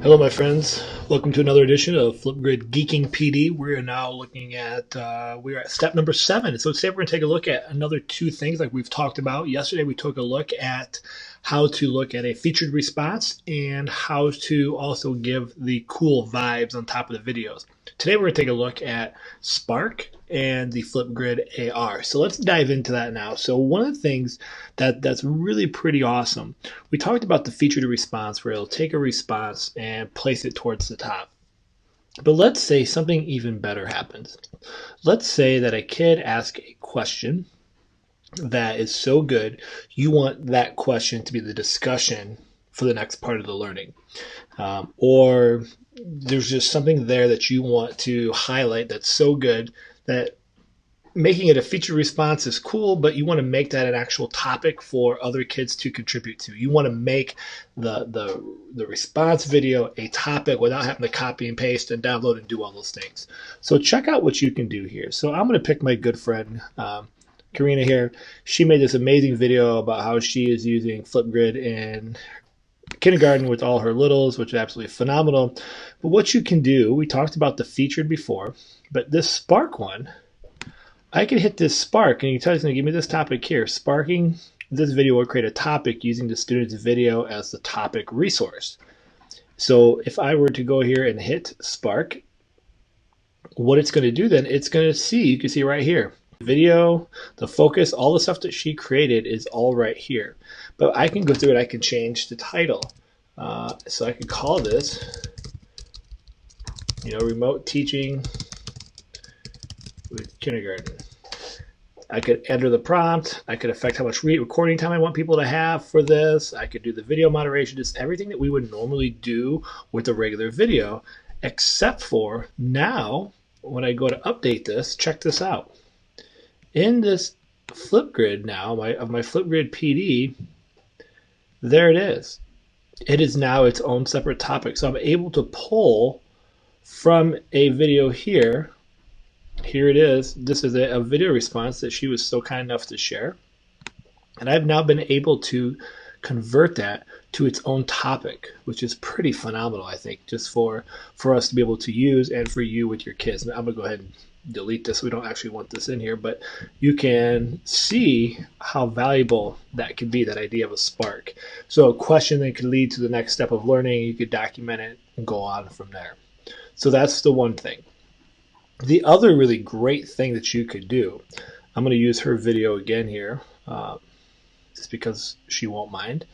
Hello, my friends. Welcome to another edition of Flipgrid Geeking PD. We're now looking at we're at step number 7. So today we're going to take a look at another two things like we've talked about. Yesterday we took a look at how to look at a featured response and how to also give the cool vibes on top of the videos. Today we're going to take a look at Spark and the FlipgridAR. So let's dive into that now. So one of the things that's really pretty awesome, we talked about the featured response where it'll take a response and place it towards the top. But let's say something even better happens. Let's say that a kid asks a question that is so good, you want that question to be the discussion for the next part of the learning. Or there's just something there that you want to highlight that's so good that making it a featured response is cool, but you want to make that an actual topic for other kids to contribute to. You want to make the response video a topic without having to copy and paste and download and do all those things. So check out what you can do here. So I'm going to pick my good friend, Karina here. She made this amazing video about how she is using Flipgrid in kindergarten with all her littles, which is absolutely phenomenal. But what you can do, we talked about the featured before, but this Spark one, I can hit this Spark and you can tell it's going to give me this topic here. Sparking this video will create a topic using the student's video as the topic resource. So if I were to go here and hit Spark, what it's going to do then, it's going to see, you can see right here, video, the focus, all the stuff that she created is all right here. But I can go through it, I can change the title. So I could call this, remote teaching with kindergarten. I could enter the prompt. I could affect how much recording time I want people to have for this. I could do the video moderation, just everything that we would normally do with a regular video, except for now, when I go to update this, check this out. In this Flipgrid now, of my Flipgrid PD, there it is. It is now its own separate topic. So I'm able to pull from a video here. Here it is. This is a video response that she was so kind enough to share. And I've now been able to convert that to its own topic, which is pretty phenomenal, I think, just for us to be able to use and for you with your kids. Now, I'm going to go ahead and delete this. We don't actually want this in here, but you can see how valuable that could be, that idea of a spark. So a question that could lead to the next step of learning, you could document it and go on from there. So that's the one thing. The other really great thing that you could do, I'm going to use her video again here, just because she won't mind,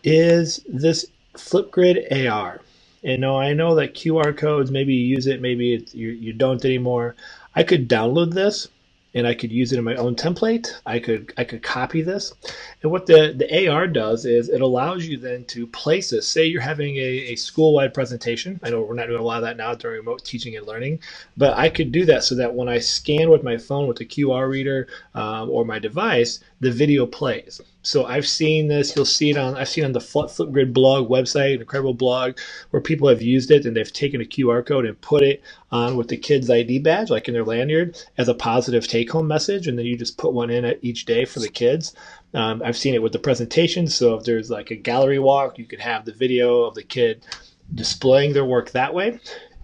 is this FlipgridAR. And I know that QR codes, maybe you use it, maybe you don't anymore. I could download this and I could use it in my own template. I could copy this. And what the AR does is it allows you then to place this. Say you're having a school-wide presentation. I know we're not doing a lot of that now during remote teaching and learning, but I could do that so that when I scan with my phone with the QR reader or my device, the video plays. So I've seen this, I've seen it on the Flipgrid blog website, an incredible blog where people have used it and they've taken a QR code and put it on with the kid's ID badge, like in their lanyard, as a positive take-home message, and then you just put one in at each day for the kids. I've seen it with the presentations, so if there's like a gallery walk, you could have the video of the kid displaying their work that way.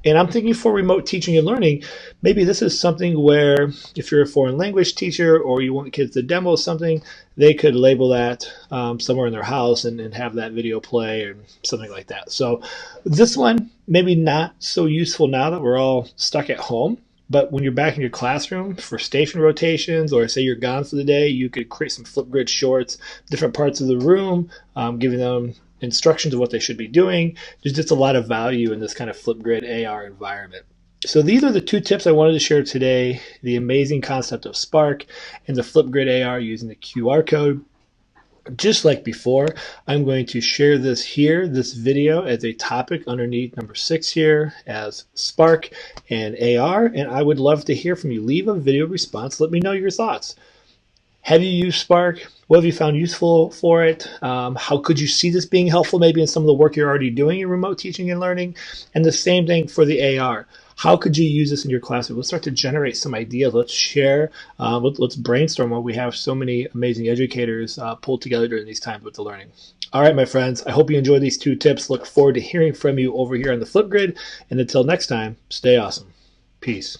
And I'm thinking for remote teaching and learning, maybe this is something where if you're a foreign language teacher or you want kids to demo something, they could label that somewhere in their house and have that video play or something like that. So this one, maybe not so useful now that we're all stuck at home. But when you're back in your classroom for station rotations, or say you're gone for the day, you could create some Flipgrid shorts, different parts of the room, giving them instructions of what they should be doing. There's just a lot of value in this kind of FlipgridAR environment. So these are the two tips I wanted to share today, the amazing concept of Spark and the FlipgridAR using the QR code. Just like before, I'm going to share this video as a topic underneath number 6 here as Spark and AR, and I would love to hear from you. Leave a video response. Let me know your thoughts. Have you used Spark? What have you found useful for it? How could you see this being helpful maybe in some of the work you're already doing in remote teaching and learning? And the same thing for the AR. How could you use this in your classroom? Let's start to generate some ideas. Let's share. Let's brainstorm while we have so many amazing educators pulled together during these times with the learning. All right, my friends, I hope you enjoyed these 2 tips. Look forward to hearing from you over here on the Flipgrid. And until next time, stay awesome. Peace.